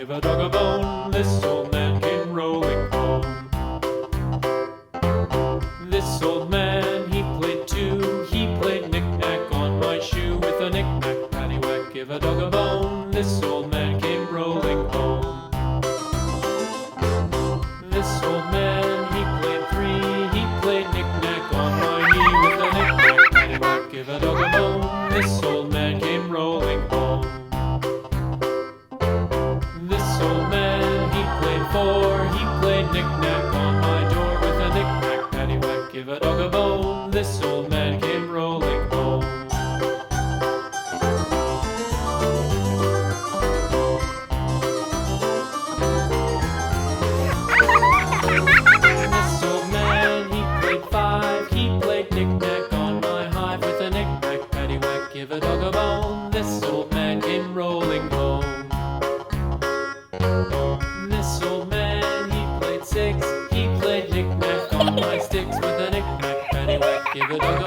give a dog a bone. This old man came rolling home. This old man, he played too. He played knick-knack on my shoe. With a knick-knack, paddywhack, give a dog a bone. This old man came rolling home. This old man, he played three. He played knick-knack on my knee. With a knick-knack, paddywhack, give a dog a bone. This old man came rolling home. This old man, he played four. He played knick-knack on my door. With a knick-knack, paddywhack, give a dog a bone. This old man came rolling home. This old man, he played five. He played knick-knack on my hive. With a knick-knack, paddywhack, give a dog a bone. This old man came rolling home. This old man, he played six. He played knick-knack on my sticks. With a knick-knack, paddywhack, give a dog